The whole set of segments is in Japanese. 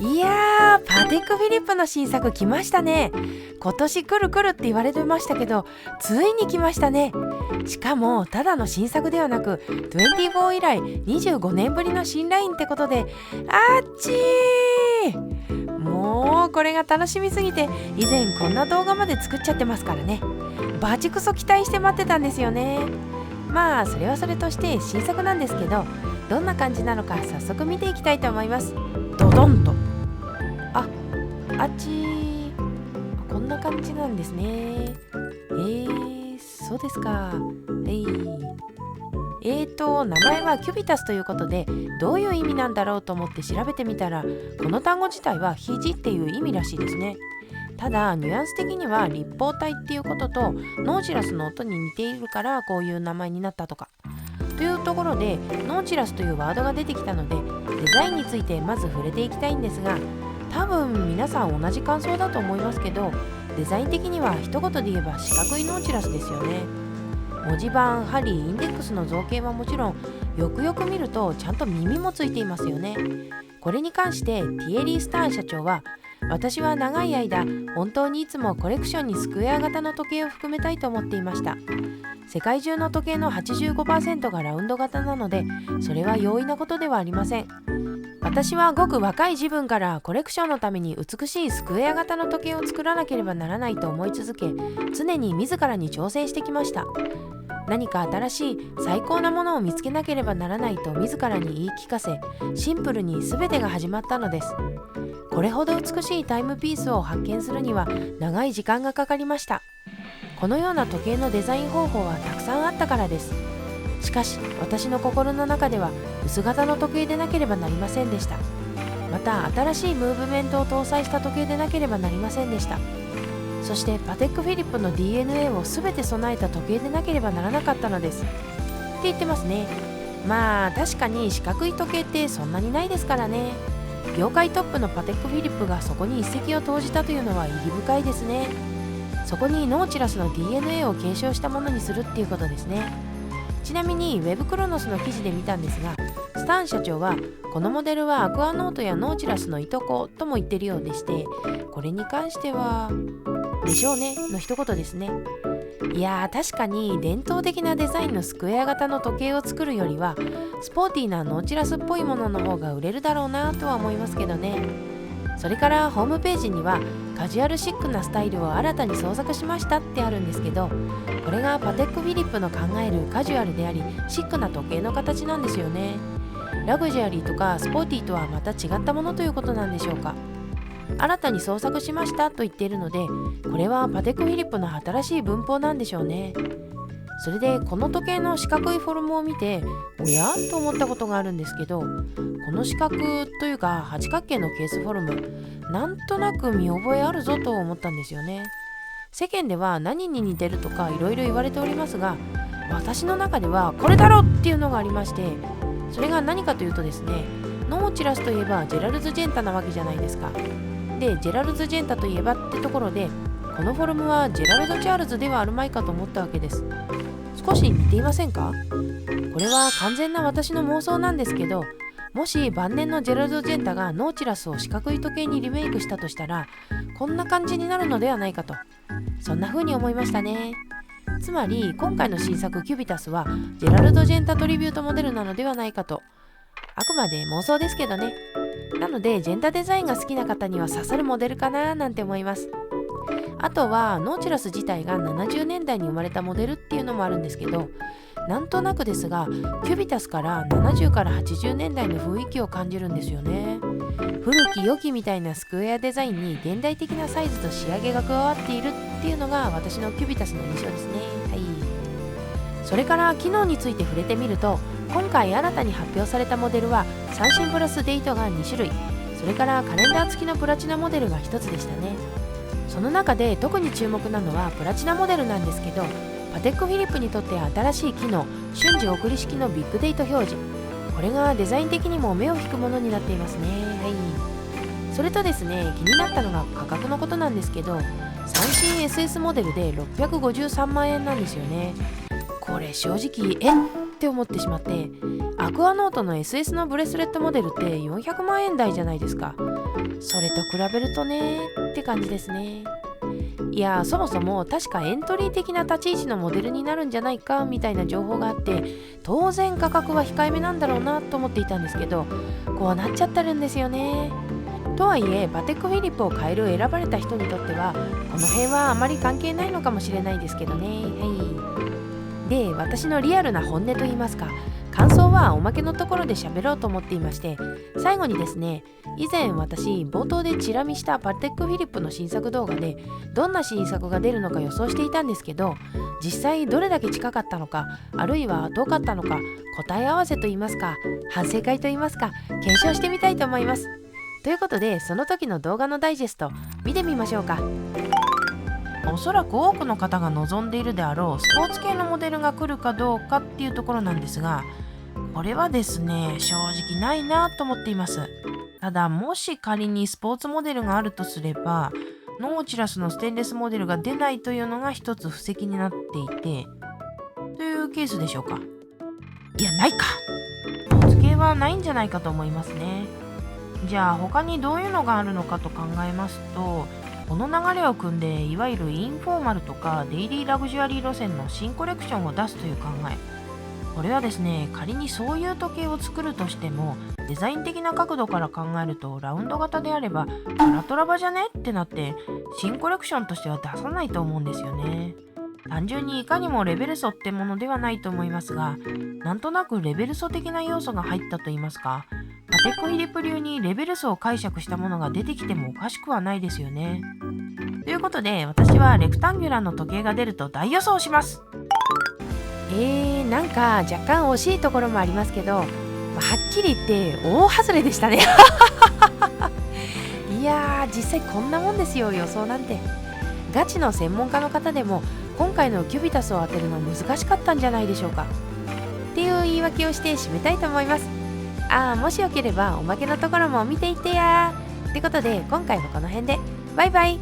いやー、パテックフィリップの新作来ましたね。今年来る来るって言われてましたけど、ついに来ましたね。しかもただの新作ではなく、24以来25年ぶりの新ラインってことで、あっちー、もうこれが楽しみすぎて、以前こんな動画まで作っちゃってますからね。バチクソ期待して待ってたんですよね。まあそれはそれとして新作なんですけど、どんな感じなのか早速見ていきたいと思います。ドドンと。あっちー、こんな感じなんですね。そうですか。名前はキュビタスということで、どういう意味なんだろうと思って調べてみたら、この単語自体は肘っていう意味らしいですね。ただニュアンス的には立方体っていうこととノーチラスの音に似ているからこういう名前になったとか。というところで、ノーチラスというワードが出てきたので、デザインについてまず触れていきたいんですが、多分皆さん同じ感想だと思いますけど、デザイン的には一言で言えば四角いノーチラスですよね。文字盤、針、インデックスの造形はもちろん、よくよく見るとちゃんと耳もついていますよね。これに関してティエリー・スターン社長は、私は長い間本当にいつもコレクションにスクエア型の時計を含めたいと思っていました。世界中の時計の 85% がラウンド型なので、それは容易なことではありません。私はごく若い自分からコレクションのために美しいスクエア型の時計を作らなければならないと思い続け、常に自らに挑戦してきました。何か新しい最高なものを見つけなければならないと自らに言い聞かせ、シンプルに全てが始まったのです。これほど美しいタイムピースを発見するには長い時間がかかりました。このような時計のデザイン方法はたくさんあったからです。しかし私の心の中では薄型の時計でなければなりませんでした。また新しいムーブメントを搭載した時計でなければなりませんでした。そしてパテックフィリップの DNA を全て備えた時計でなければならなかったのですって言ってますね。まあ確かに四角い時計ってそんなにないですからね。業界トップのパテックフィリップがそこに一石を投じたというのは意義深いですね。そこにノーチラスの DNA を継承したものにするっていうことですね。ちなみにウェブクロノスの記事で見たんですが、スタン社長はこのモデルはアクアノートやノーチラスのいとことも言ってるようでして、これに関してはでしょうねの一言ですね。いやー、確かに伝統的なデザインのスクエア型の時計を作るよりはスポーティーなノーチラスっぽいものの方が売れるだろうなとは思いますけどね。それからホームページにはカジュアルシックなスタイルを新たに創作しましたってあるんですけど、これがパテックフィリップの考えるカジュアルでありシックな時計の形なんですよね。ラグジュアリーとかスポーティーとはまた違ったものということなんでしょうか。新たに創作しましたと言っているので、これはパテックフィリップの新しい文法なんでしょうね。それでこの時計の四角いフォルムを見て、おやと思ったことがあるんですけど、この四角というか八角形のケースフォルム、なんとなく見覚えあるぞと思ったんですよね。世間では何に似てるとかいろいろ言われておりますが、私の中ではこれだろっていうのがありまして、それが何かというとですね、ノーチラスといえばジェラルズ・ジェンタなわけじゃないですか。でジェラルズ・ジェンタといえばってところで、このフォルムはジェラルド・チャールズではあるまいかと思ったわけです。少し似ていませんか？これは完全な私の妄想なんですけど、もし晩年のジェラルド・ジェンタがノーチラスを四角い時計にリメイクしたとしたら、こんな感じになるのではないかと、そんな風に思いましたね。つまり今回の新作キュビタスはジェラルド・ジェンタトリビュートモデルなのではないかと。あくまで妄想ですけどね。なのでジェンタデザインが好きな方には刺さるモデルかななんて思います。あとはノーチラス自体が70年代に生まれたモデルっていうのもあるんですけど、なんとなくですがキュビタスから70から80年代の雰囲気を感じるんですよね。古き良きみたいなスクエアデザインに現代的なサイズと仕上げが加わっているっていうのが私のキュビタスの印象ですね。はい。それから機能について触れてみると、今回新たに発表されたモデルは三振プラスデートが2種類、それからカレンダー付きのプラチナモデルが1つでしたね。その中で特に注目なのはプラチナモデルなんですけど、パテックフィリップにとって新しい機能、瞬時送り式のビッグデート表示、これがデザイン的にも目を引くものになっていますね。はい。それとですね、気になったのが価格のことなんですけど、三振 SS モデルで653万円なんですよね。これ正直って思ってしまって、アクアノートの SS のブレスレットモデルって400万円台じゃないですか。それと比べるとねって感じですね。いや、そもそも確かエントリー的な立ち位置のモデルになるんじゃないかみたいな情報があって、当然価格は控えめなんだろうなと思っていたんですけど、こうなっちゃってるんですよね。とはいえパテックフィリップを買える選ばれた人にとってはこの辺はあまり関係ないのかもしれないですけどね。で、私のリアルな本音と言いますか、感想はおまけのところで喋ろうと思っていまして、最後にですね、以前私冒頭でチラ見したパテックフィリップの新作動画でどんな新作が出るのか予想していたんですけど、実際どれだけ近かったのか、あるいはどうかったのか、答え合わせと言いますか、反省会と言いますか、検証してみたいと思います。ということで、その時の動画のダイジェスト見てみましょうか。おそらく多くの方が望んでいるであろうスポーツ系のモデルが来るかどうかっていうところなんですが、これはですね、正直ないなと思っています。ただ、もし仮にスポーツモデルがあるとすれば、ノーチラスのステンレスモデルが出ないというのが一つ布石になっていて、というケースでしょうか。いや、ないか。スポーツ系はないんじゃないかと思いますね。じゃあ他にどういうのがあるのかと考えますと、この流れを組んでいわゆるインフォーマルとかデイリーラグジュアリー路線の新コレクションを出すという考え。これはですね、仮にそういう時計を作るとしてもデザイン的な角度から考えるとラウンド型であればパラトラバじゃねってなって新コレクションとしては出さないと思うんですよね。単純にいかにもレベルソってものではないと思いますが、なんとなくレベルソ的な要素が入ったと言いますか、パテックフィリップ流にレベルソを解釈したものが出てきてもおかしくはないですよね。ということで、私はレクタンギュラーの時計が出ると大予想します。なんか若干惜しいところもありますけど、はっきり言って大外れでしたね。いやー、実際こんなもんですよ、予想なんて。ガチの専門家の方でも今回のキュビタスを当てるの難しかったんじゃないでしょうか。っていう言い訳をして締めたいと思います。もしよければおまけのところも見ていってやー。ってことで今回はこの辺でバイバイ。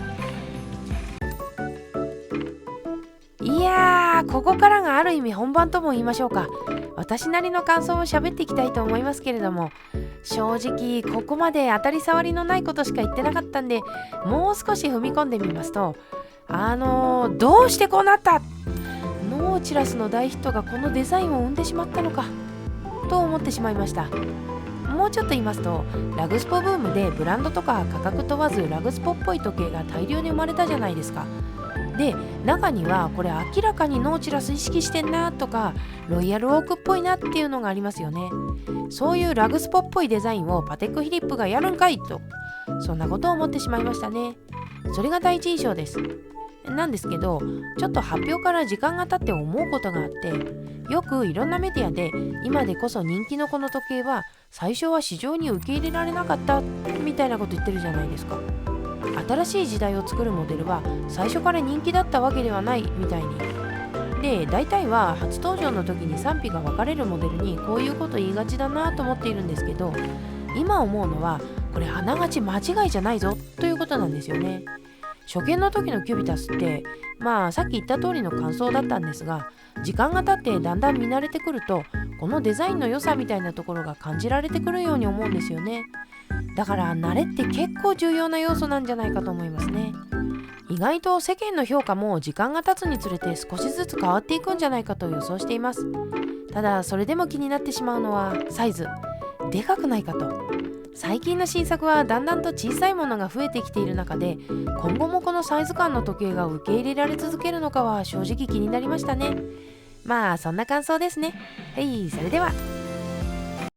いやー、ここからがある意味本番とも言いましょうか。私なりの感想を喋っていきたいと思いますけれども、正直ここまで当たり障りのないことしか言ってなかったんで、もう少し踏み込んでみますと、どうしてこうなった、ノーチラスの大ヒットがこのデザインを生んでしまったのかと思ってしまいました。もうちょっと言いますと、ラグスポブームでブランドとか価格問わずラグスポっぽい時計が大量に生まれたじゃないですか。で、中にはこれ明らかにノーチラス意識してんなとか、ロイヤルオークっぽいなっていうのがありますよね。そういうラグスポっぽいデザインをパテックフィリップがやるんかいと、そんなことを思ってしまいましたね。それが第一印象です。なんですけど、ちょっと発表から時間が経って思うことがあって、よくいろんなメディアで今でこそ人気のこの時計は最初は市場に受け入れられなかったみたいなこと言ってるじゃないですか。新しい時代を作るモデルは最初から人気だったわけではないみたいに。で、大体は初登場の時に賛否が分かれるモデルにこういうこと言いがちだなと思っているんですけど、今思うのはこれあながち間違いじゃないぞということなんですよね。初見の時のキュビタスってさっき言った通りの感想だったんですが、時間が経ってだんだん見慣れてくるとこのデザインの良さみたいなところが感じられてくるように思うんですよね。だから慣れって結構重要な要素なんじゃないかと思いますね。意外と世間の評価も時間が経つにつれて少しずつ変わっていくんじゃないかと予想しています。ただそれでも気になってしまうのはサイズ、でかくないかと。最近の新作はだんだんと小さいものが増えてきている中で、今後もこのサイズ感の時計が受け入れられ続けるのかは正直気になりましたね。そんな感想ですね。はい、それでは。